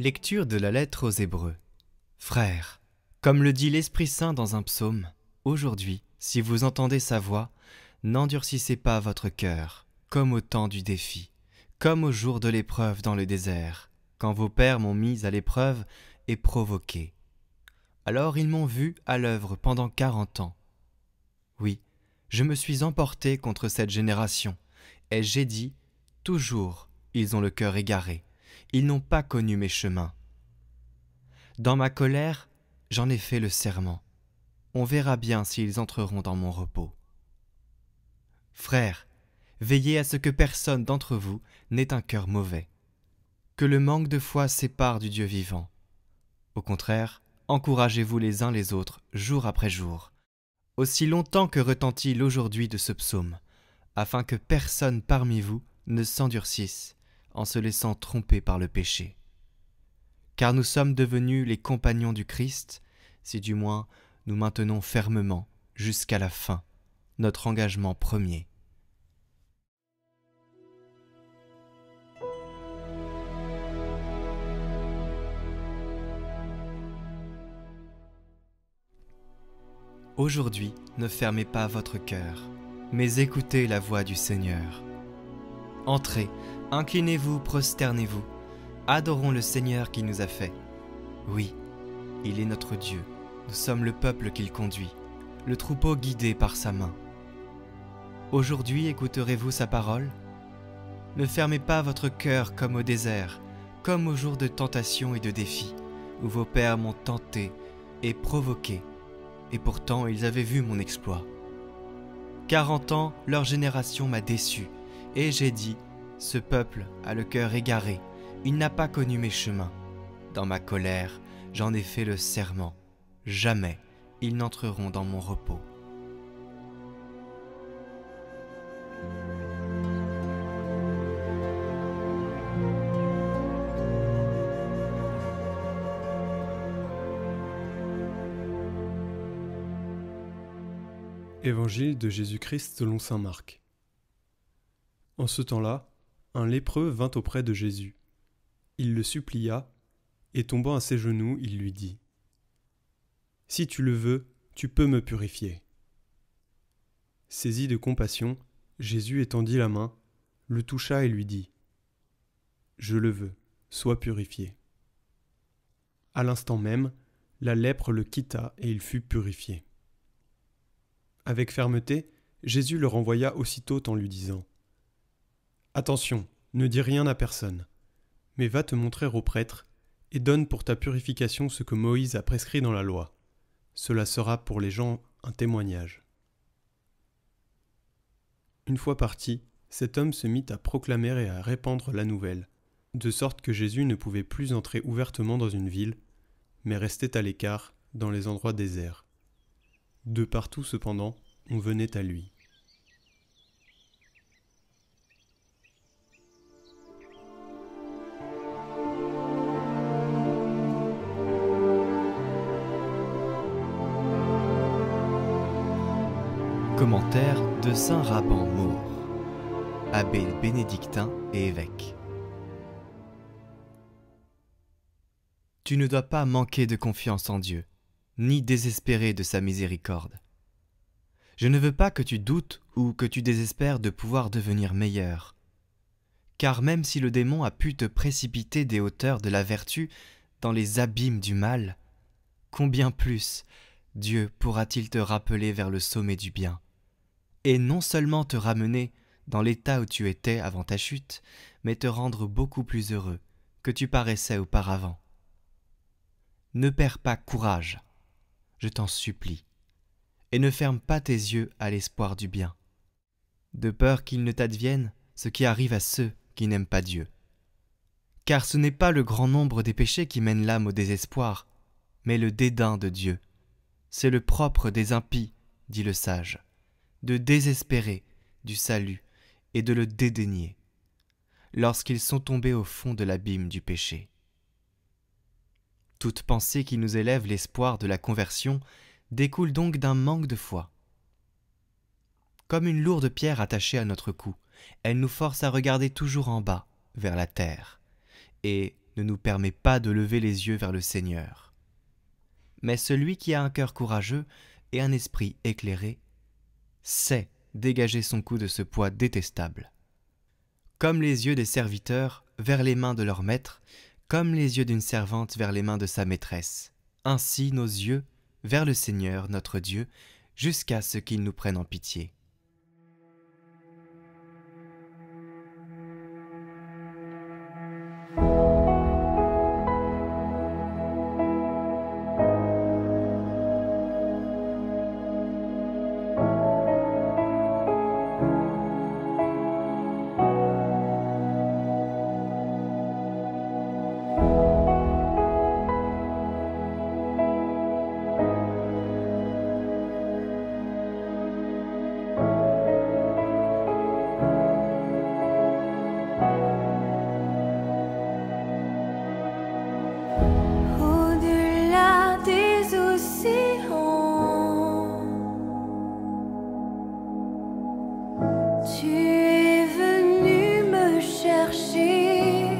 Lecture de la lettre aux Hébreux. Frères, comme le dit l'Esprit Saint dans un psaume, aujourd'hui, si vous entendez sa voix, n'endurcissez pas votre cœur, comme au temps du défi, comme au jour de l'épreuve dans le désert, quand vos pères m'ont mis à l'épreuve et provoqué. Alors ils m'ont vu à l'œuvre pendant 40 ans. Oui, je me suis emporté contre cette génération, et j'ai dit, toujours, ils ont le cœur égaré, ils n'ont pas connu mes chemins. Dans ma colère, j'en ai fait le serment. On verra bien s'ils entreront dans mon repos. Frères, veillez à ce que personne d'entre vous n'ait un cœur mauvais, que le manque de foi sépare du Dieu vivant. Au contraire, encouragez-vous les uns les autres, jour après jour, aussi longtemps que retentit l'aujourd'hui de ce psaume, afin que personne parmi vous ne s'endurcisse en se laissant tromper par le péché. Car nous sommes devenus les compagnons du Christ, si du moins nous maintenons fermement, jusqu'à la fin, notre engagement premier. Aujourd'hui, ne fermez pas votre cœur, mais écoutez la voix du Seigneur. Entrez, inclinez-vous, prosternez-vous, adorons le Seigneur qui nous a fait. Oui, il est notre Dieu, nous sommes le peuple qu'il conduit, le troupeau guidé par sa main. Aujourd'hui écouterez-vous sa parole? Ne fermez pas votre cœur comme au désert, comme au jour de tentation et de défi, où vos pères m'ont tenté et provoqué, et pourtant ils avaient vu mon exploit. 40 ans, leur génération m'a déçu, et j'ai dit, ce peuple a le cœur égaré, il n'a pas connu mes chemins. Dans ma colère, j'en ai fait le serment, jamais ils n'entreront dans mon repos. Évangile de Jésus-Christ selon saint Marc. En ce temps-là, un lépreux vint auprès de Jésus. Il le supplia, et tombant à ses genoux, il lui dit : « Si tu le veux, tu peux me purifier. » Saisi de compassion, Jésus étendit la main, le toucha et lui dit : « Je le veux, sois purifié. » À l'instant même, la lèpre le quitta et il fut purifié. Avec fermeté, Jésus le renvoya aussitôt en lui disant : « Attention, ne dis rien à personne, mais va te montrer au prêtre et donne pour ta purification ce que Moïse a prescrit dans la loi. Cela sera pour les gens un témoignage. » Une fois parti, cet homme se mit à proclamer et à répandre la nouvelle, de sorte que Jésus ne pouvait plus entrer ouvertement dans une ville, mais restait à l'écart dans les endroits déserts. De partout, cependant, on venait à lui. Commentaire de saint Raban Maur, abbé bénédictin et évêque. Tu ne dois pas manquer de confiance en Dieu, ni désespérer de sa miséricorde. Je ne veux pas que tu doutes ou que tu désespères de pouvoir devenir meilleur. Car même si le démon a pu te précipiter des hauteurs de la vertu dans les abîmes du mal, combien plus Dieu pourra-t-il te rappeler vers le sommet du bien, et non seulement te ramener dans l'état où tu étais avant ta chute, mais te rendre beaucoup plus heureux que tu paraissais auparavant. Ne perds pas courage, je t'en supplie, et ne ferme pas tes yeux à l'espoir du bien, de peur qu'il ne t'advienne ce qui arrive à ceux qui n'aiment pas Dieu. Car ce n'est pas le grand nombre des péchés qui mènent l'âme au désespoir, mais le dédain de Dieu. C'est le propre des impies, dit le sage, de désespérer du salut et de le dédaigner, lorsqu'ils sont tombés au fond de l'abîme du péché. Toute pensée qui nous élève l'espoir de la conversion découle donc d'un manque de foi. Comme une lourde pierre attachée à notre cou, elle nous force à regarder toujours en bas, vers la terre, et, ne nous permet pas de lever les yeux vers le Seigneur. Mais celui qui a un cœur courageux et un esprit éclairé sait dégager son cou de ce poids détestable. Comme les yeux des serviteurs vers les mains de leur maître, comme les yeux d'une servante vers les mains de sa maîtresse, ainsi nos yeux vers le Seigneur notre Dieu, jusqu'à ce qu'il nous prenne en pitié. Au-delà des océans, tu es venu me chercher.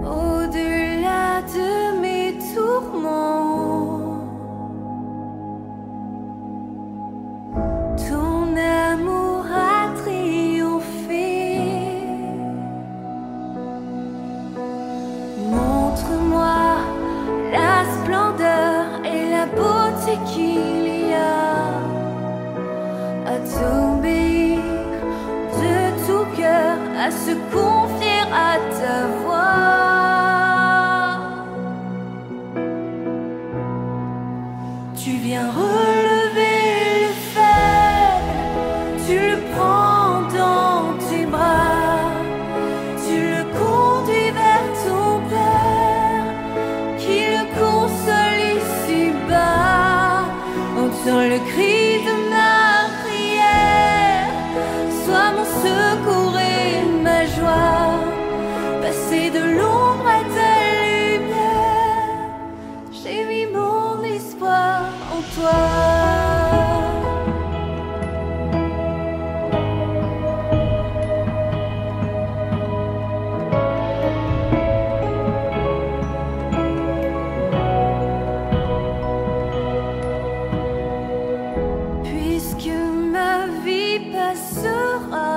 Au-delà de mes tourments, ton amour a triomphé. Montre-moi la splendeur et la beauté qu'il y a à t'obéir de tout cœur, à se confier à ta voix. Tu viens relever le faible, tu le prends dans tes bras, tu le conduis vers ton Père, qui le console ici-bas. Entends le cri de ma prière, sois mon secours et ma joie. Passer de l'ombre à ta lumière, j'ai mis mon espoir en toi. Puisque ma vie passera,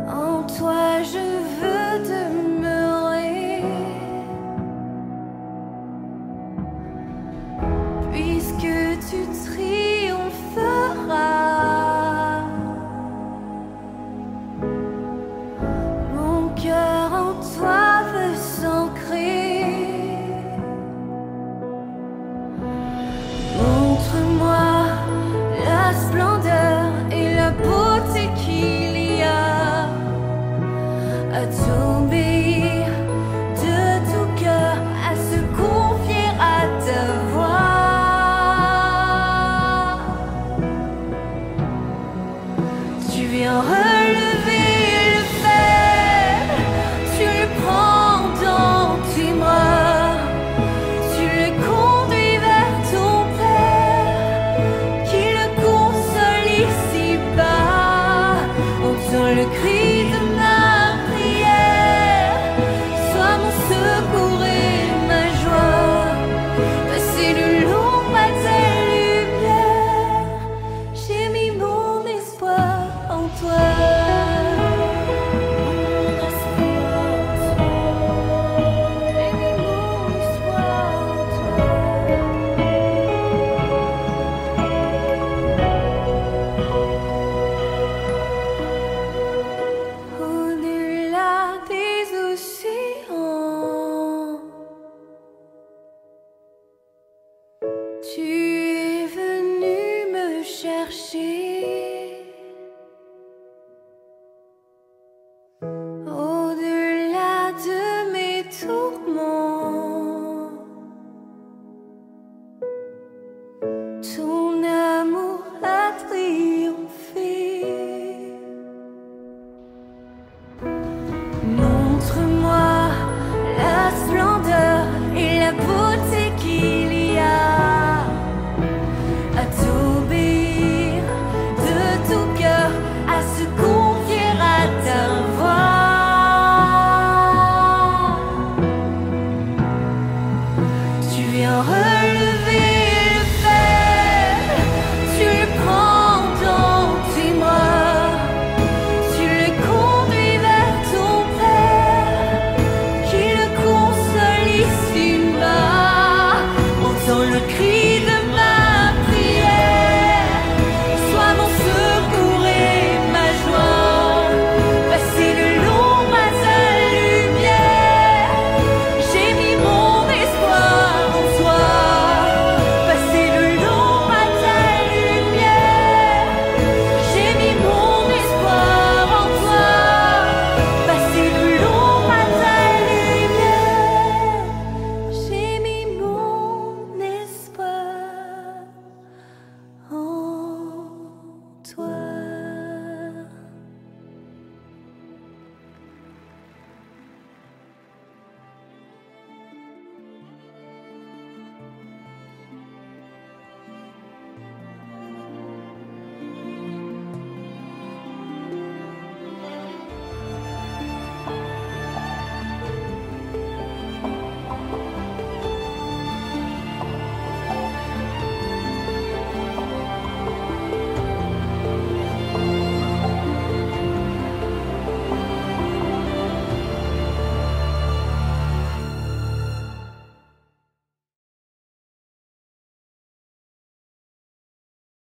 en toi je veux demeurer. Puisque tu triompheras, mon cœur en toi veut s'ancrer. Montre-moi la splendeur et la beauté qu'il y a à t'obéir de tout cœur, à se confier à ta voix. Tu viens relever le faible, tu le prends dans tes bras, tu le conduis vers ton Père, qui le console ici-bas. Entends le cri de ma prière, sois mon secours et ma joie. Passer de l'ombre à ta lumière, j'ai mis mon espoir en toi. J'ai mis mon espoir en toi. Au-delà des océans, tu es venu me chercher. Au-delà de mes tourments, ton amour a triomphé. Montre-moi la splendeur et la beauté qu'il y a ayant relevé